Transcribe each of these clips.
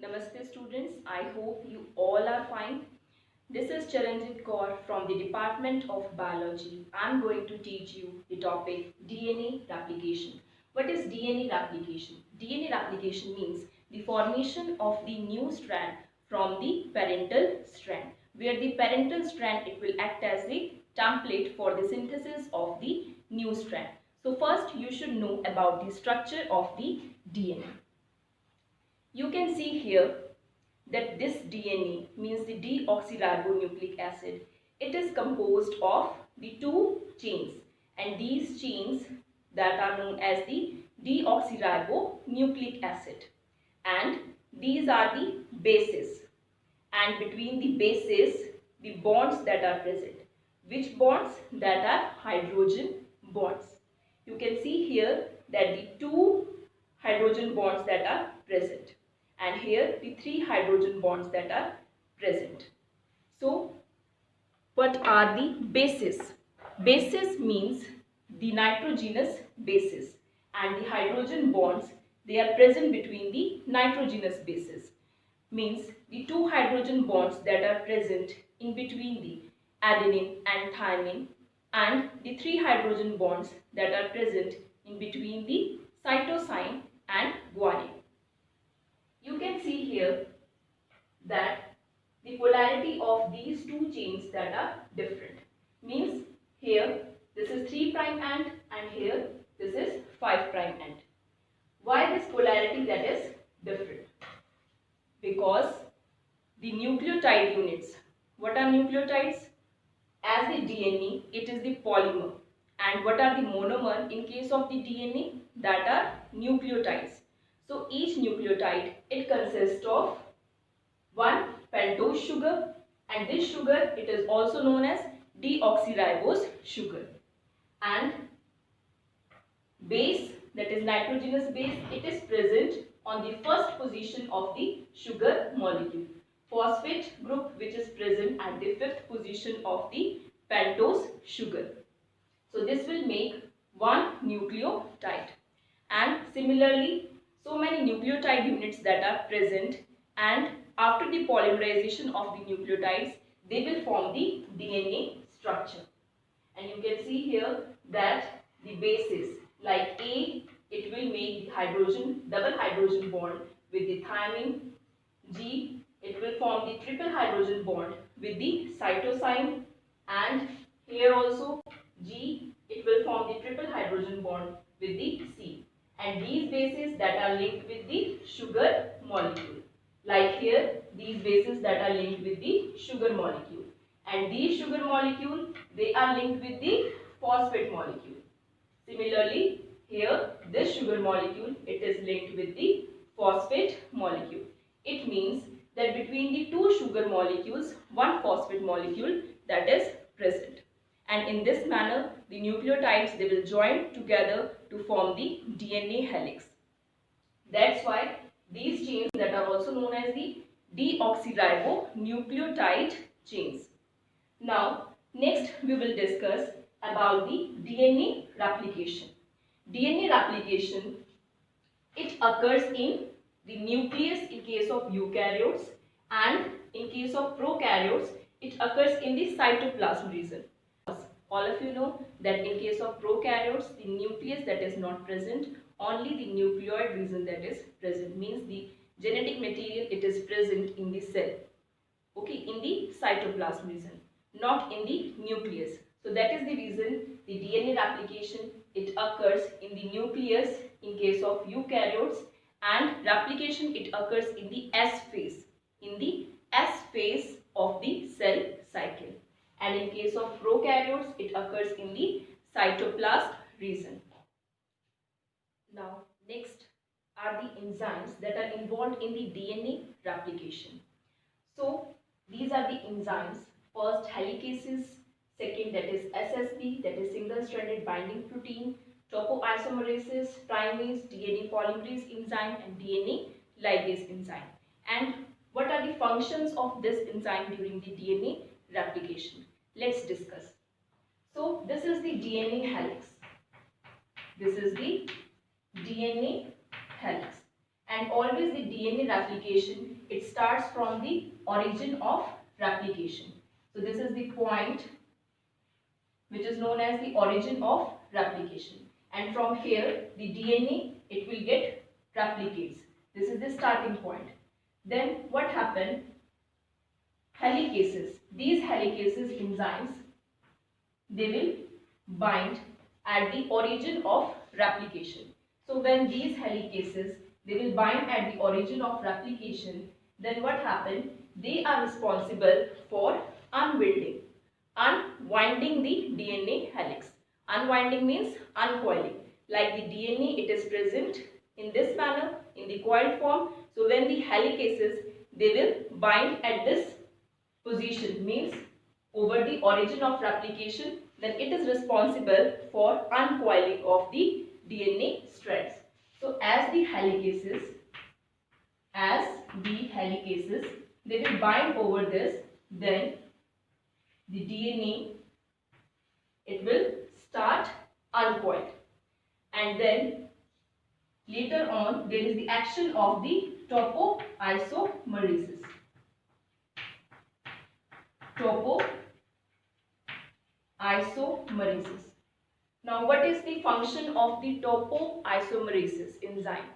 Namaste students, I hope you all are fine. This is Charanjit Kaur from the Department of Biology. I am going to teach you the topic DNA replication. What is DNA replication? DNA replication means the formation of the new strand from the parental strand, where the parental strand it will act as the template for the synthesis of the new strand. So first you should know about the structure of the DNA. You can see here that this DNA means the deoxyribonucleic acid. It is composed of the two chains, and these chains that are known as the deoxyribonucleic acid, and these are the bases, and between the bases the bonds that are present. Which bonds? That are hydrogen bonds. You can see here that the two hydrogen bonds that are present, and here the three hydrogen bonds that are present. So what are the bases? Bases means the nitrogenous bases, and the hydrogen bonds they are present between the nitrogenous bases, means the two hydrogen bonds that are present in between the adenine and thymine, and the three hydrogen bonds that are present in between the cytosine and guanine. You can see here that the polarity of these two chains that are different, means here this is 3' end and here this is 5' end. Why this polarity that is different? Because the nucleotide units, what are nucleotides? As the DNA, it is the polymer, and what are the monomer in case of the DNA? That are nucleotides. So each nucleotide it consists of one pentose sugar, and this sugar it is also known as deoxyribose sugar, and base, that is nitrogenous base, it is present on the first position of the sugar molecule. Phosphate group which is present at the fifth position of the pentose sugar. So this will make one nucleotide, and similarly so many nucleotide units that are present, and after the polymerization of the nucleotides they will form the DNA structure. And you can see here that the bases like A, it will make the double hydrogen bond with the thymine. G, it will form the triple hydrogen bond with the cytosine, and here also G, it will form the triple hydrogen bond with the C, and these bases that are linked with the sugar molecule, like here these bases that are linked with the sugar molecule, and these sugar molecule they are linked with the phosphate molecule. Similarly here this sugar molecule it is linked with the phosphate molecule. It means that between the two sugar molecules one phosphate molecule that is present, and in this manner the nucleotides they will join together to form the DNA helix. That's why these chains that are also known as the deoxyribonucleotide chains. Now next we will discuss about the DNA replication. DNA replication it occurs in the nucleus in case of eukaryotes, and in case of prokaryotes it occurs in the cytoplasm region. All of you know that in case of prokaryotes the nucleus that is not present, only the nucleoid region that is present, means the genetic material it is present in the cell, okay, in the cytoplasm region, not in the nucleus. So that is the reason the DNA replication it occurs in the nucleus in case of eukaryotes, and replication it occurs in the S phase, of the cell cycle, and in case of prokaryotes it occurs in the cytoplasm region. Now next are the enzymes that are involved in the DNA replication. So these are the enzymes. First helicases, second that is SSB, that is single stranded binding protein, topoisomerases, primase, DNA polymerase enzyme, and DNA ligase enzyme. And what are the functions of this enzyme during the DNA replication? Let's discuss. So this is the DNA helix. This is the DNA helix. and always the DNA replication, it starts from the origin of replication. So this is the point which is known as the origin of replication, and from here the DNA, it will get replicates. This is the starting point. Then what happened? Helicases. These helicases enzymes, they will bind at the origin of replication. So when these helicases, they will bind at the origin of replication, then what happened? They are responsible for unwinding the DNA helix. Unwinding means uncoiling. Like the DNA, it is present in this manner, in the coiled form. So when the helicases, they will bind at this position, means over the origin of replication, then it is responsible for uncoiling of the DNA strands. So as the helicases, they will bind over this, then the DNA, it will start uncoiled, and then later on there is the action of the topoisomeresis. Now what is the function of the topoisomerases enzyme?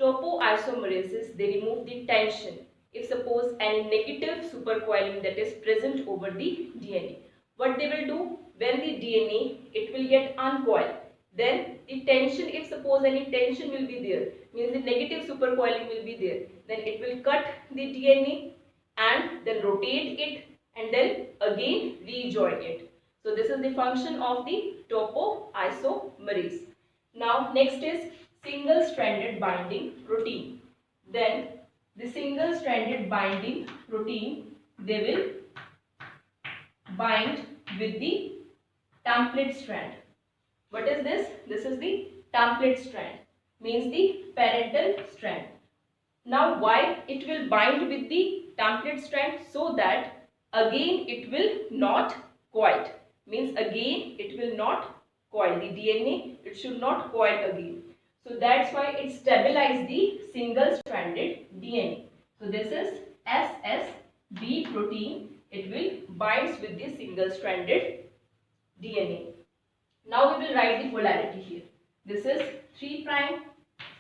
Topoisomerases, they remove the tension if suppose any negative supercoiling that is present over the DNA. What they will do, when the DNA, it will get uncoiled, then the tension, if suppose any tension will be there, means the negative supercoiling will be there, then it will cut the DNA and then rotate it and then again rejoin it. So this is the function of the topoisomerase. Now next is single-stranded binding protein. Then the single-stranded binding protein, they will bind with the template strand. What is this? This is the template strand, means the parental strand. Now why it will bind with the template strand? So that again it will not coil, means again it will not coil. The DNA, it should not coil again. So that's why it stabilizes the single-stranded DNA. So this is SSB protein. It will binds with the single-stranded DNA. Now we will write the polarity here. This is 3 prime,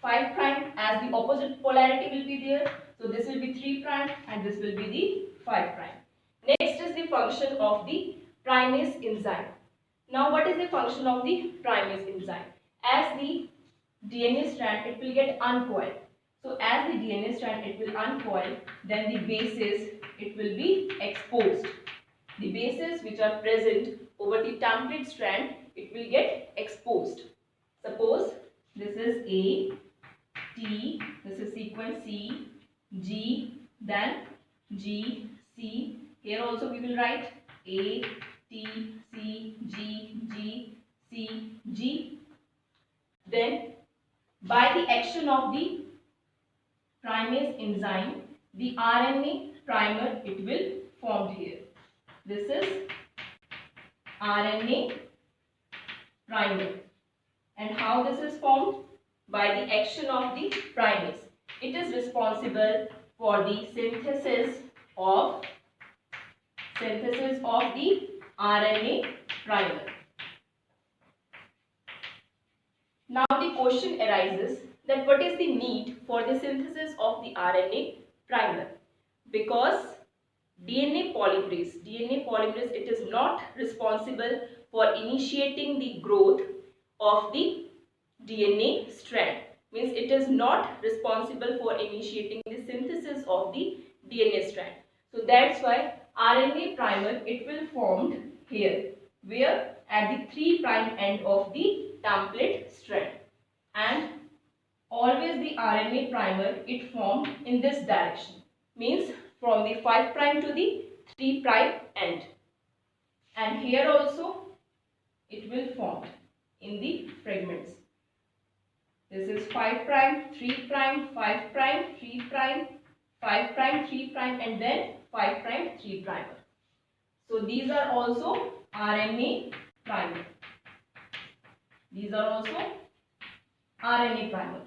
5 prime, as the opposite polarity will be there. So this will be 3 prime and this will be the 5 prime. Next is the function of the primase enzyme. Now what is the function of the primase enzyme? As the DNA strand, it will get uncoiled. So as the DNA strand, it will uncoil, then the bases, it will be exposed. The bases which are present over the template strand, it will get exposed. Suppose this is A, T, this is sequence C, G, then G, C. Here also we will write A, T, C, G, G, C, G. Then by the action of the primase enzyme, the RNA primer, it will formed here. This is RNA primer. And how this is formed? By the action of the primase. It is responsible for the synthesis of the RNA primer. Now the question arises that what is the need for the synthesis of the RNA primer? Because DNA polymerase, it is not responsible for initiating the growth of the DNA strand. Means it is not responsible for initiating the synthesis of the DNA strand. So that's why RNA primer, it will formed here, where at the 3 prime end of the template strand, and always the RNA primer, it formed in this direction, means from the 5 prime to the 3 prime end, and here also it will form in the fragments. This is 5 prime, 3 prime, 5 prime, 3 prime, 5 prime, 3 prime, and then 5 prime, 3 primer. So these are also RNA primer. These are also RNA primer.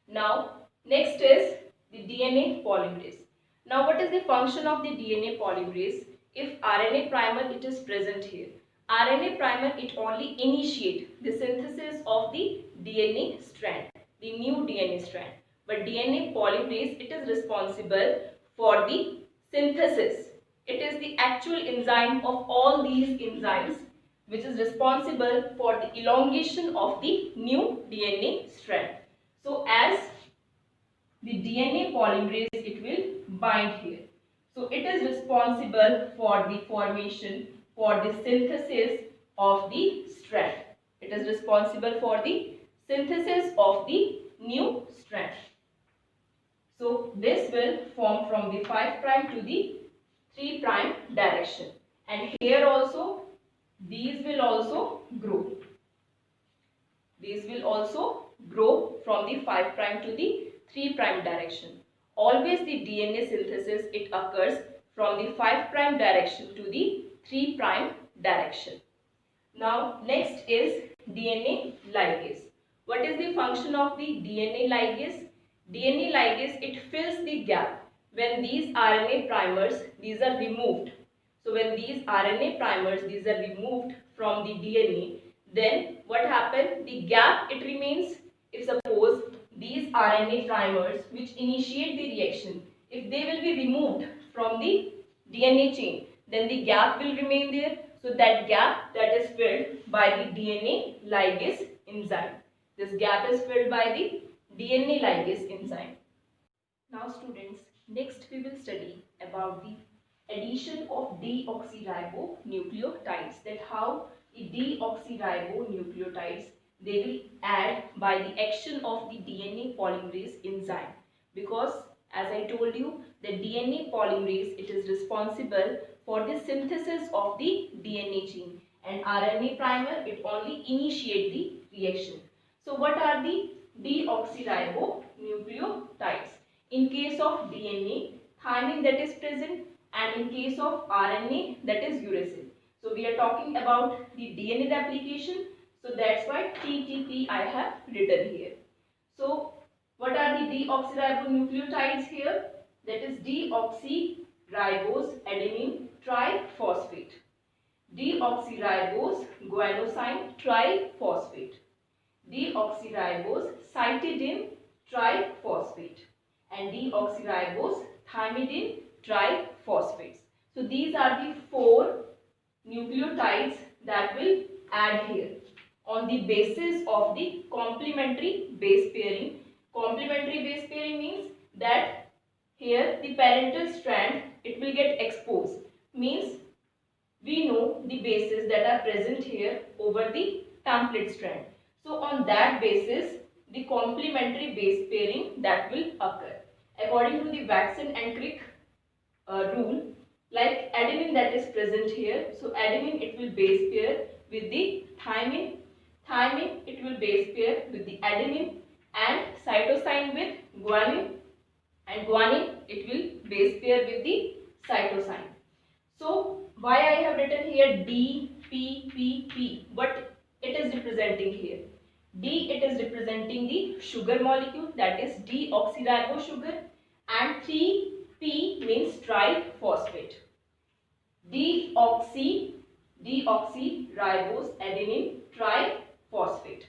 Now Next is the DNA polymerase. Now what is the function of the DNA polymerase? If RNA primer it is present here. RNA primer it only initiate the synthesis of the DNA strand, the new DNA strand. But DNA polymerase it is responsible for the synthesis. It is the actual enzyme of all these enzymes which is responsible for the elongation of the new DNA strand. So as the DNA polymerase it will bind here. So it is responsible for the formation, for the synthesis of the strand. It is responsible for the synthesis of the new strand. So this will form from the 5 prime to the 3 prime direction. And here also these will also grow. These will also grow from the 5 prime to the 3 prime direction. Always the DNA synthesis it occurs from the 5 prime direction to the 3 prime direction. Now next is DNA ligase. What is the function of the DNA ligase? DNA ligase it fills the gap when these RNA primers these are removed. So when these RNA primers these are removed from the DNA, then what happens? The gap it remains. If suppose these RNA primers which initiate the reaction, if they will be removed from the DNA chain, then the gap will remain there. So that gap that is filled by the DNA ligase enzyme. This gap is filled by the DNA ligase enzyme. Now students, next we will study about the addition of deoxyribonucleotides, that how the deoxyribonucleotides they will add by the action of the DNA polymerase enzyme, because as I told you the DNA polymerase it is responsible for the synthesis of the DNA chain and RNA primer it only initiate the reaction. So what are the deoxyribonucleotides? In case of DNA, thymine that is present, and in case of RNA that is uracil. So we are talking about the DNA replication. So that's why TTP I have written here. So what are the deoxyribonucleotides here? That is deoxyribose adenine triphosphate, deoxyribose guanosine triphosphate, deoxyribose cytidine triphosphate, and deoxyribose thymidine triphosphates. So these are the 4 nucleotides that will add here on the basis of the complementary base pairing. Complementary base pairing means that here the parental strand it will get exposed, means we know the bases that are present here over the template strand. So on that basis the complementary base pairing that will occur according to the Watson and Crick rule. Like adenine that is present here, so adenine it will base pair with the thymine, thymine it will base pair with the adenine, and cytosine with guanine, and guanine it will base pair with the cytosine. So why I have written here DPPP? What it is representing here? D it is representing the sugar molecule, that is deoxyribose sugar, and 3P means triphosphate. Deoxyribose adenine triphosphate,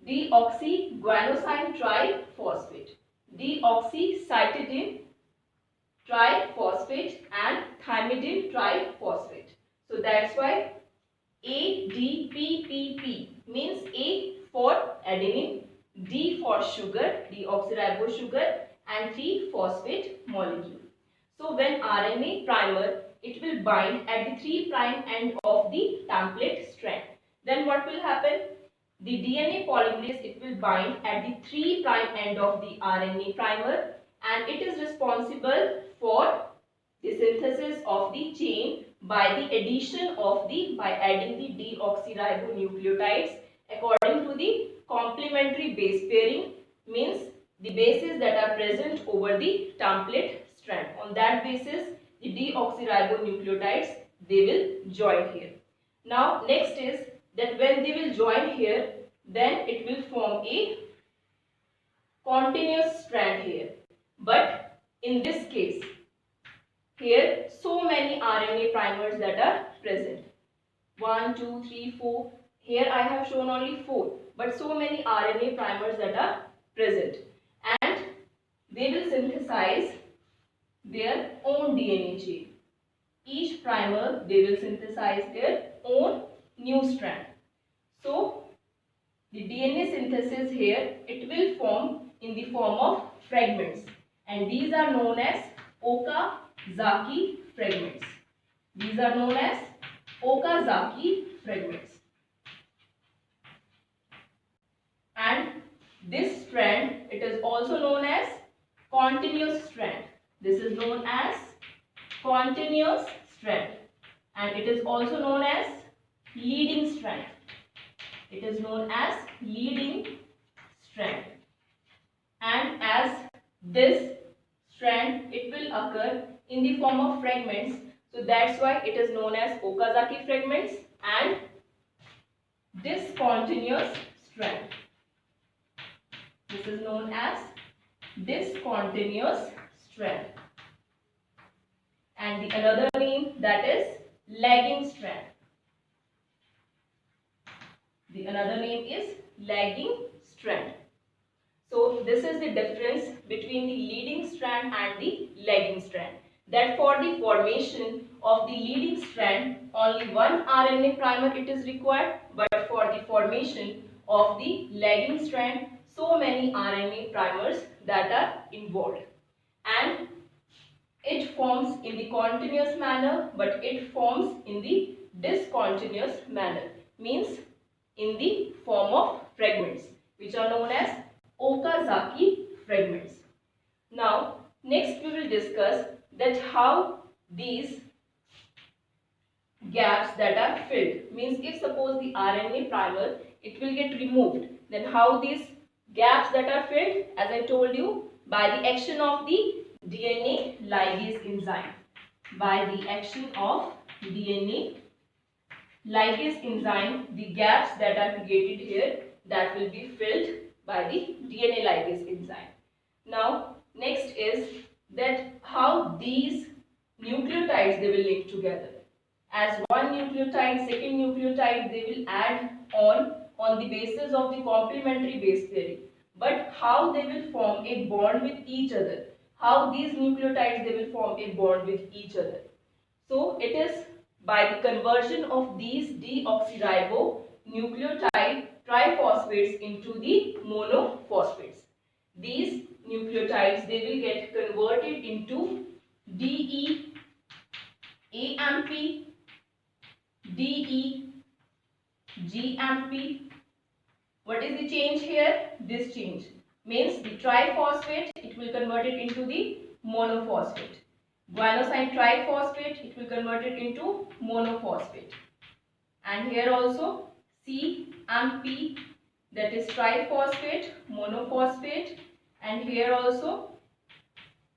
deoxyguanosine triphosphate, deoxycytidine triphosphate, and thymidine triphosphate. So that's why ADPPP means A for adenine, D for sugar, deoxyribose sugar, and 3-phosphate molecule. So when RNA primer it will bind at the 3 prime end of the template strand, then what will happen? The DNA polymerase it will bind at the 3 prime end of the RNA primer, and it is responsible for the synthesis of the chain by the addition of by adding the deoxyribonucleotides according to the complementary base pairing, means the bases that are present over the template strand. On that basis the deoxyribonucleotides they will join here. Now next is that when they will join here, then it will form a continuous strand here. But in this case, here so many RNA primers that are present. 1, 2, 3, 4. Here I have shown only 4. But so many RNA primers that are present. And they will synthesize their own DNA chain. Each primer, they will synthesize their own new strand. So, the DNA synthesis here, it will form in the form of fragments. And these are known as Okazaki fragments. These are known as Okazaki fragments. And this strand, it is also known as continuous strand. This is known as continuous strand. And it is also known as leading strand. It is known as leading strand. And as this strand, it will occur in the form of fragments. So that's why it is known as Okazaki fragments and discontinuous strand. This is known as discontinuous strand. And the another name, that is lagging strand. The another name is lagging strand. So this is the difference between the leading strand and the lagging strand. That for the formation of the leading strand, only one RNA primer it is required, but for the formation of the lagging strand, so many RNA primers that are involved. And it forms in the continuous manner, but it forms in the discontinuous manner. Means in the form of fragments, which are known as Okazaki fragments. Now, next we will discuss that how these gaps that are filled. Means if suppose the RNA primer, it will get removed, then how these gaps that are filled, as I told you, by the action of the DNA ligase enzyme. By the action of DNA ligase enzyme, the gaps that are created here, that will be filled by the DNA ligase enzyme. Now, next is that how these nucleotides they will link together. As one nucleotide, second nucleotide, they will add on the basis of the complementary base pairing. But how they will form a bond with each other? How these nucleotides they will form a bond with each other? So it is by the conversion of these deoxyribonucleotide triphosphates into the monophosphates. These nucleotides they will get converted into DE, AMP, DE, GMP. What is the change here? This change means the triphosphate, it will convert it into the monophosphate. Guanosine triphosphate, it will convert it into monophosphate. And here also CMP, that is triphosphate, monophosphate. And here also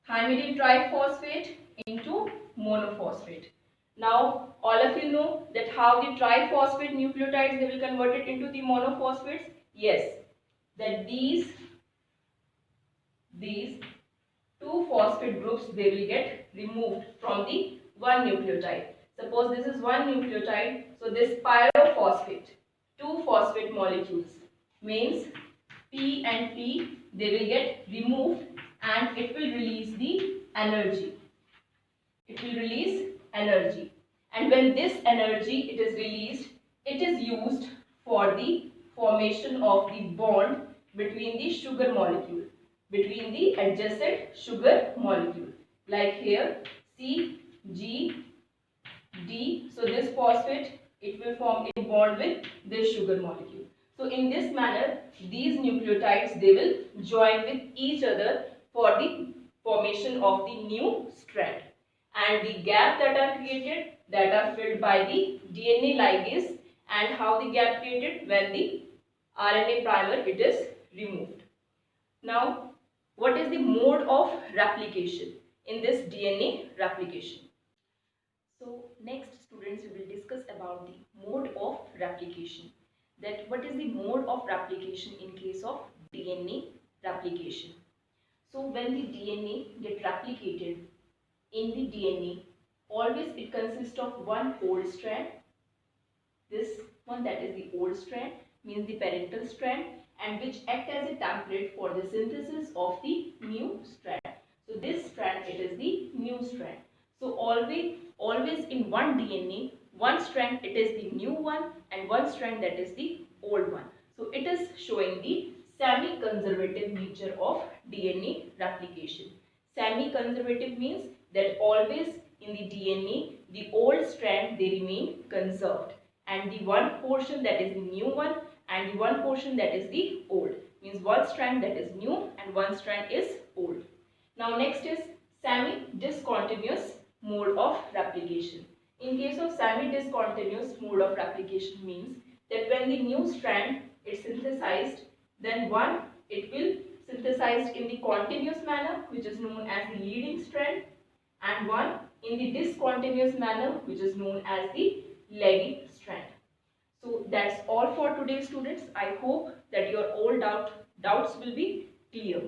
thymidine triphosphate into monophosphate. Now all of you know that how the triphosphate nucleotides they will convert it into the monophosphates. Yes, that these two phosphate groups they will get removed from the one nucleotide. Suppose this is one nucleotide, so this pyrophosphate, two phosphate molecules, means P and P they will get removed and it will release the energy. It will release energy, and when this energy it is released, it is used for the formation of the bond between the sugar molecule, between the adjacent sugar molecule, like here C, G, D. So this phosphate it will form a bond with this sugar molecule. So in this manner these nucleotides they will join with each other for the formation of the new strand. And the gap that are created, that are filled by the DNA ligase, and how the gap created when the RNA primer it is removed. Now, what is the mode of replication in this DNA replication? So next students we will discuss about the mode of replication. That what is the mode of replication in case of DNA replication. replication. So when the DNA get replicated in the DNA, always it consists of one old strand. This one, that is the old strand, means the parental strand, and which act as a template for the synthesis of the new strand. So this strand, it is the new strand. So always in one DNA, one strand it is the new one and one strand that is the old one. So it is showing the semi-conservative nature of DNA replication. Semi-conservative means that always in the DNA, the old strand they remain conserved, and the one portion that is the new one and the one portion that is the old, means one strand that is new and one strand is old. Now next is semi-discontinuous mode of replication. In case of semi-discontinuous mode of replication means that when the new strand is synthesized, then one it will synthesized in the continuous manner, which is known as the leading strand, and one in the discontinuous manner, which is known as the lagging strand. So that's all for today, students. I hope that your all doubts will be clear.